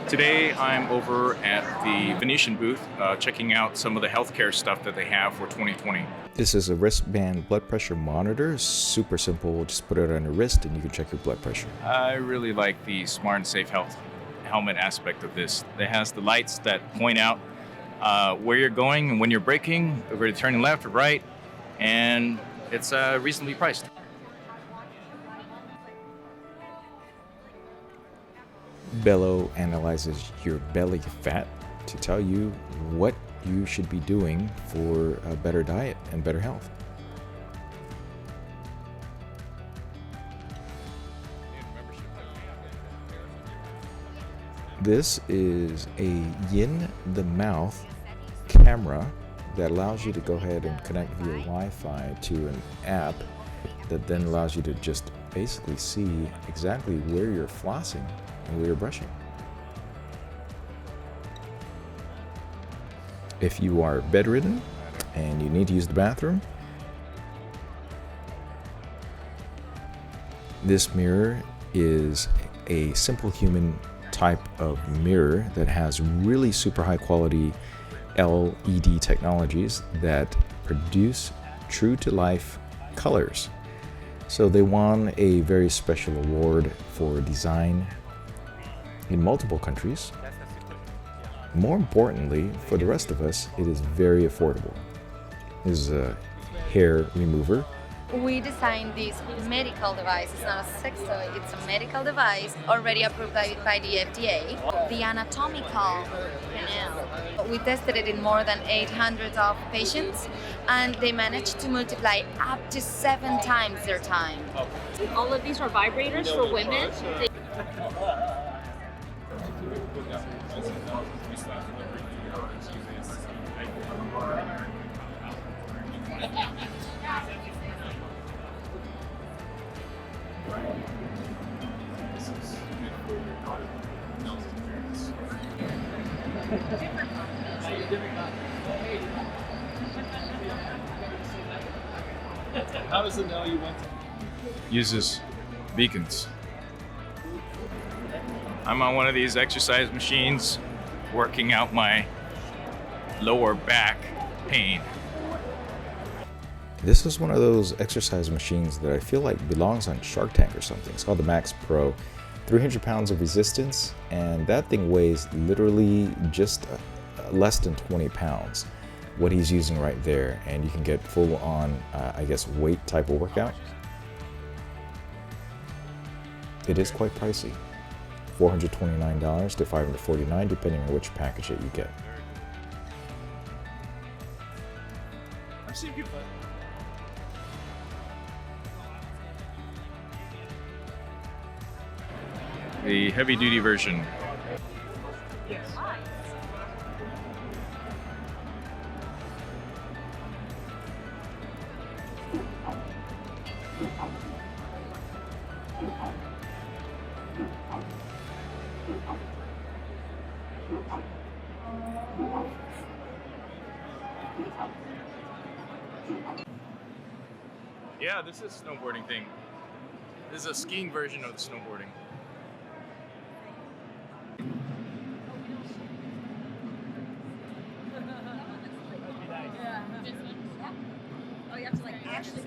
Today I'm over at the Venetian booth checking out some of the healthcare stuff that they have for 2020. This is a wristband blood pressure monitor. Super simple. Just put it on your wrist and you can check your blood pressure. I really like the smart and safe health helmet aspect of this. It has the lights that point out where you're going and when you're braking, whether you're turning left or right, and it's reasonably priced. Bello analyzes your belly fat to tell you what you should be doing for a better diet and better health. This is a Yin the Mouth camera that allows you to go ahead and connect via Wi-Fi to an app that then allows you to just basically see exactly where you're flossing and where you're brushing. If you are bedridden and you need to use the bathroom, this mirror is a simple human type of mirror that has really super high quality LED technologies that produce true to life colors. So they won a very special award for design in multiple countries. More importantly, for the rest of us, it is very affordable. This is a hair remover. We designed this medical device. It's not a sex toy, it's a medical device already approved by the FDA. The anatomical canal. We tested it in more than 800 of patients and they managed to multiply up to 7 times their time. All of these are vibrators for women. How does it know you went to? Uses beacons. I'm on one of these exercise machines working out my lower back pain. This is one of those exercise machines that I feel like belongs on Shark Tank or something. It's called the Max Pro. 300 pounds of resistance, and that thing weighs literally just less than 20 pounds. What he's using right there, and you can get full on, I guess, weight type of workout. It is quite pricey. $429 to $549, depending on which package that you get. I've seen people. The heavy duty version. Yes. Yeah, this is a snowboarding thing. This is a skiing version of the snowboarding. Oh, you have to like actually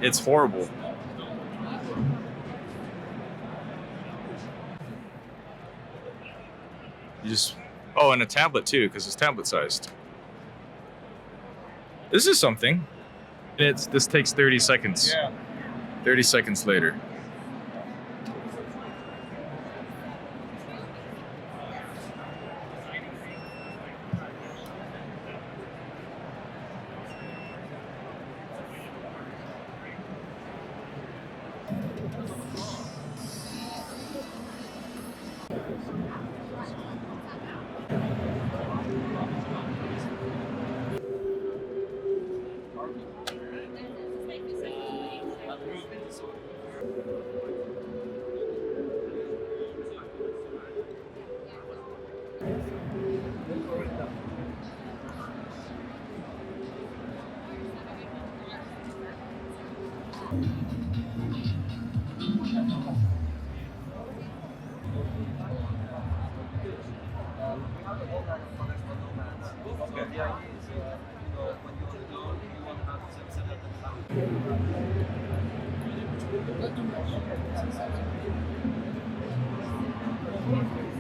It's horrible. You just and a tablet too, because it's tablet sized. This is something. This takes 30 seconds. Yeah. 30 seconds later.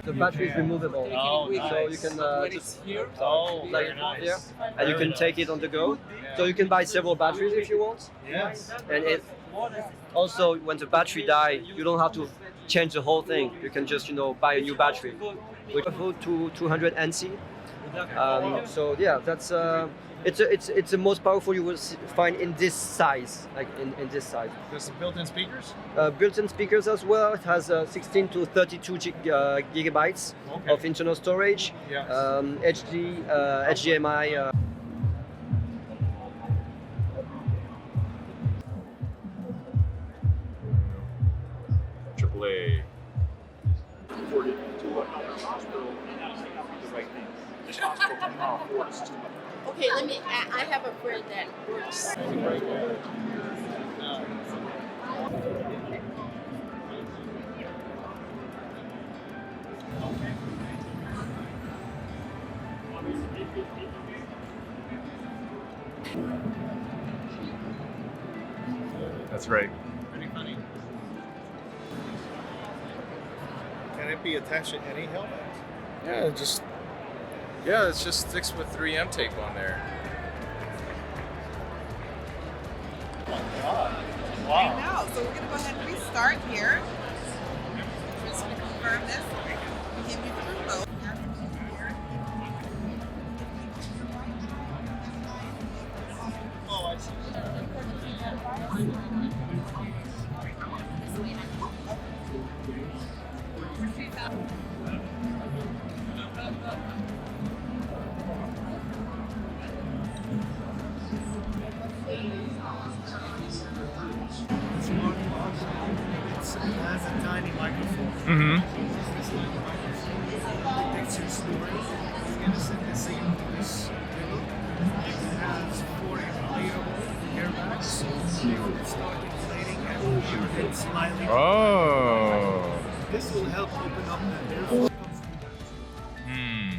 The battery is removable, Oh, so nice. you can just Oh, like very nice. here, and you can take it on the go. So you can buy several batteries if you want, Yes. and it also when the battery die, you don't have to change the whole thing. You can just buy a new battery. With to 200 NC. So yeah, that's it's the most powerful you will find in this size, like in this size. There's some built-in speakers. Built-in speakers as well. It has 16 to 32 gigabytes Okay. of internal storage. Yes. HDMI. AAA. Okay, I have a friend that works. That's right. Pretty funny. Can it be attached to any helmet? Yeah, it just sticks with 3M tape on there. I know. So we're going to go ahead and restart here. We're just going to confirm this. Give you the remote. Oh, I see. It has a tiny microphone. Mm-hmm. This tiny microphone detects your story. It's going to send the signal to this middle. It has 4 inflatable airbags, so it will start inflating and it slightly. Oh. This will help open up the airflow. Hmm.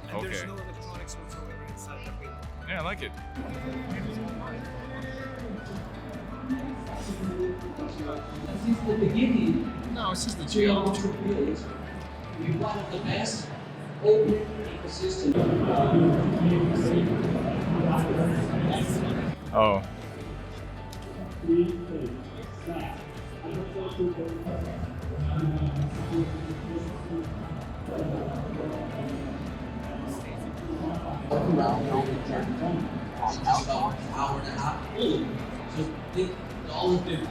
And there's Okay. no electronics whatsoever inside the wheel. Yeah, I like it. Since the beginning, No, it's just the we are geometry. built to be one of the best open ecosystem. Oh. Around about an hour and a half. So think all of it is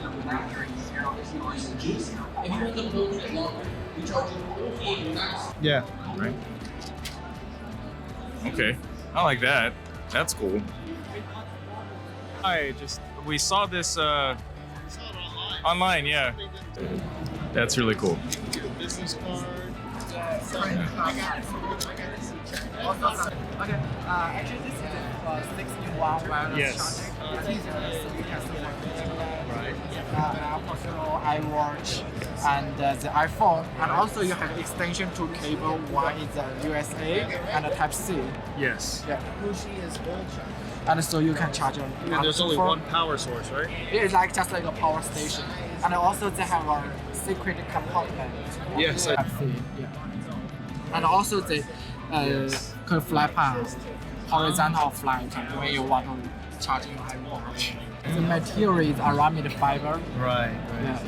juice. If you want them a little bit longer, we charge you 48 bucks. Yeah. Right. Okay. I like that. That's cool. We saw this online, yeah. That's really cool. Business card. Okay, actually this is a 6-in-1 wireless Yes. charger. It's easy so you can select Right. Apple Phone, iWatch, and the iPhone. And also you have extension to cable. One is the USA and a Type-C. Yes. Yeah. and so you can charge your And there's only phone. one power source, right? It's like just like a power station, and also they have a secret compartment. Yes. Yeah. And also they can fly past horizontal flight when you want to charge your iWatch. The material is aramid fiber. Right. Yeah.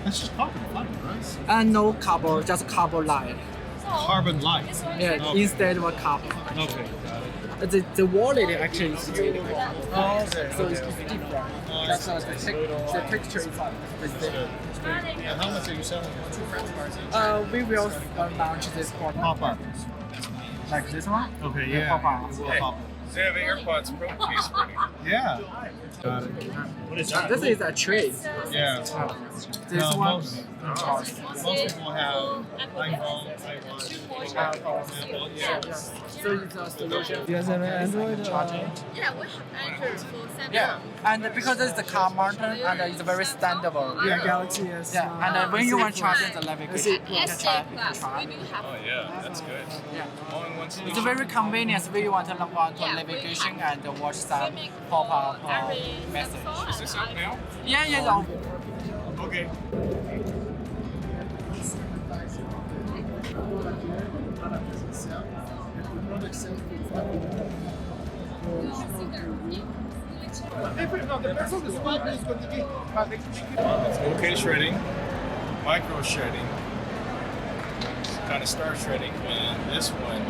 That's just carbon fiber, right? And no carbon, just carbon light. Carbon light. Yeah, Okay. instead of carbon. Okay, got it. The wallet actually is really good. Oh, okay. So it's different. That's the texture is the same. And how much are you selling it? We will launch this one. Pop-up. Like this one? Okay, Yeah, yeah. pop-up. Pop-up. They have AirPods Pro case for me. Yeah. Got it. What is that? This is a tray. Yeah. This No, one. most people have iPhone, iWatch, Apple. Yeah. So it's a solution. You guys have an Android? Charging. Yeah, we have Android for Samsung. Yeah, and because it's the car mountain and it's very standable. Yeah, Galaxy S. Yeah, and when you want charging the navigation, you can S8 charge. Plus, we do have. Oh yeah, that's good. Yeah. All in one solution. It's very convenient when you want to log on to navigation and watch some pop-up message. Is this up now? Yeah. Okay. It's okay shredding, micro shredding, kind of star shredding, and this one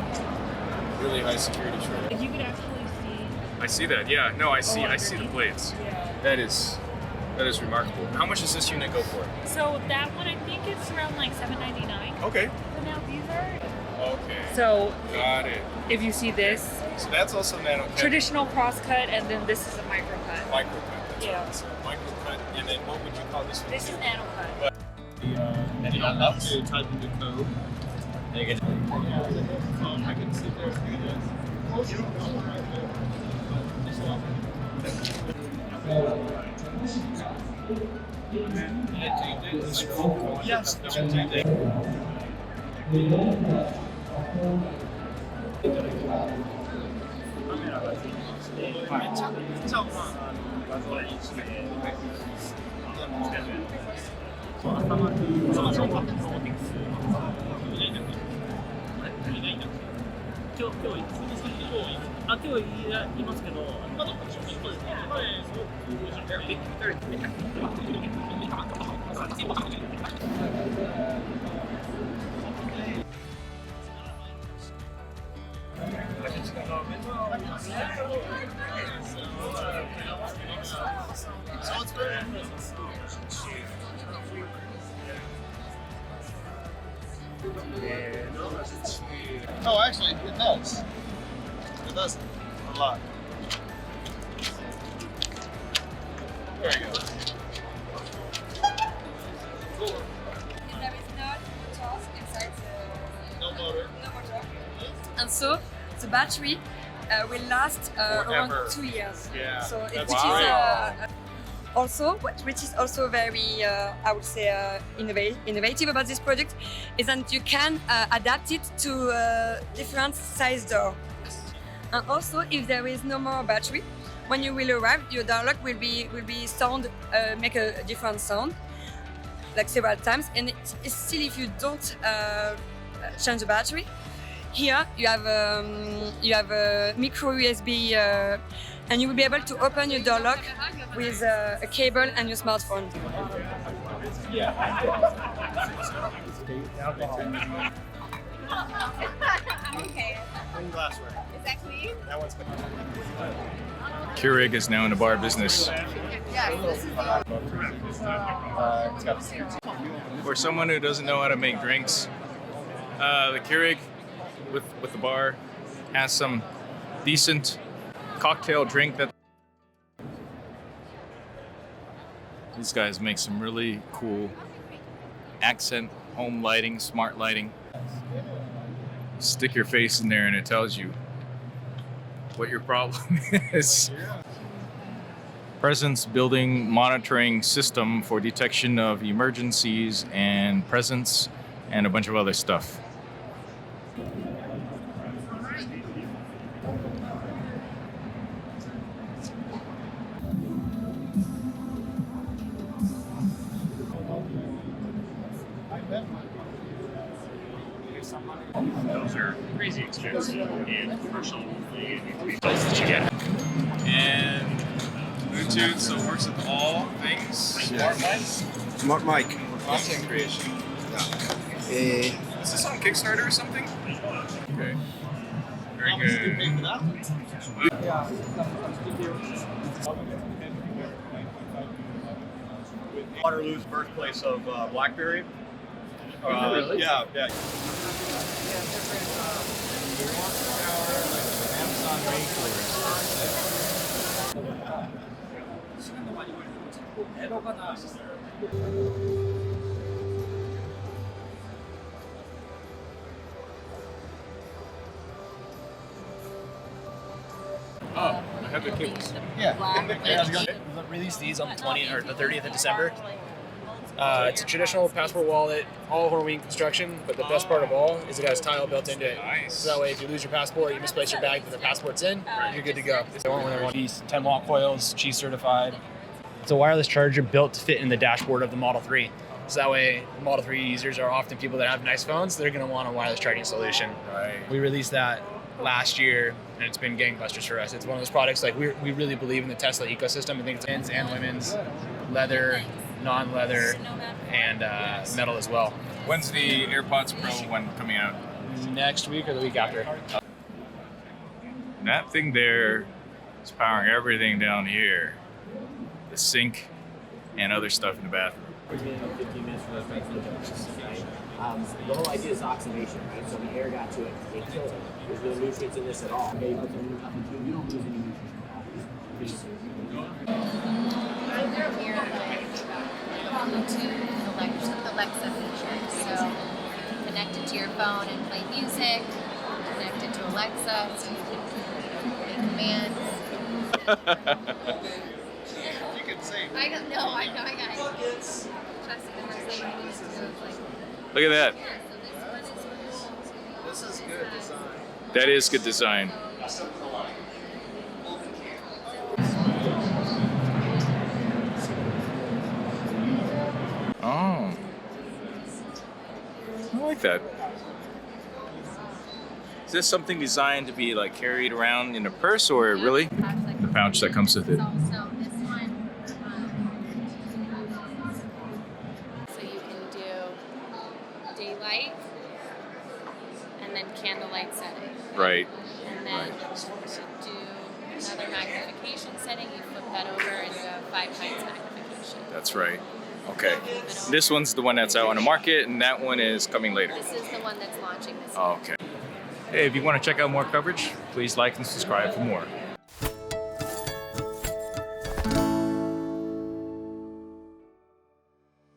really high security shredding. You could actually see. I see that. Yeah. No, I see the blades. Yeah. That is remarkable. How much does this unit go for? So that one I think is around like $7.99. Okay. So now these are. Okay. So Got it. if you see this, So that's also nano cut. traditional cross cut, and then this is a micro cut. Micro cut. That's Yeah. right. So micro cut, and then what would you call this one? This is nano cut. And you don't have to type in the code. You can- I can sit there and do this. Yes. Oh, actually, it does. It does a lot. There you go. There is no motors inside No motor. no motor. And so the battery will last around Forever. 2 years. Yeah, So that's which wow. is also which is also very I would say innovative about this product is that you can adapt it to different size door. And also, if there is no more battery, when you will arrive, your door lock will be sound make a different sound, like several times. And it's still if you don't change the battery. Here you have a micro USB, and you will be able to open your door lock with a cable and your smartphone. Okay. Glassware. Is that clean? That one's Keurig is now in the bar business. Yes. For someone who doesn't know how to make drinks, the Keurig with the bar has some decent cocktail drink that these guys make some really cool accent home lighting, smart lighting. Stick your face in there and it tells you what your problem is. Presence building monitoring system for detection of emergencies and presence and a bunch of other stuff. crazy expensive and commercial. They need to be places to get. And Bluetooth, so it works with all things. Smart mic. Smart mic. Content creation. Is this on Kickstarter or something? Okay. Very good. Waterloo's birthplace of BlackBerry. Really? Yeah. Oh, I have the cables. We'll release these on the 20th or the 30th of December. It's a traditional passport wallet, all Halloween construction, but the best part of all is it has tile built into it. Nice. So that way, if you lose your passport, you misplace your bag, but the passport's in, you're good to go. These 10-watt coils, cheese certified. It's a wireless charger built to fit in the dashboard of the Model 3. So that way, Model 3 users are often people that have nice phones. They're going to want a wireless charging solution. Right. We released that last year, and it's been gangbusters for us. It's one of those products, like, we really believe in the Tesla ecosystem. I think it's men's and women's, leather, non-leather, and metal as well. When's the AirPods Pro one coming out? Next week or the week after. That thing there is powering everything down here. The sink and other stuff in the bathroom. We're getting about 15 minutes for those types of injections, right? The whole idea is oxidation, right? So the air got to it, it killed it. There's no nutrients in this at all. Okay, but you don't lose any nutrients at all. Here Bluetooth Alexa feature. So connect it to your phone and play music. Connect it to Alexa so you can make commands. You can sing. I don't know. I got it. Trust in Mercedes. Look at that. This is good design. That is good design. Oh. I like that. Is this something designed to be like carried around in a purse or really the pouch that comes with it? So this one, so you can do daylight and then candlelight setting. Right. And then to do another magnification setting, you flip that over and you have 5 times magnification. That's right. Okay. This one's the one that's out on the market and that one is coming later. This is the one that's launching this year. Oh, okay. Hey, if you want to check out more coverage, please like and subscribe for more.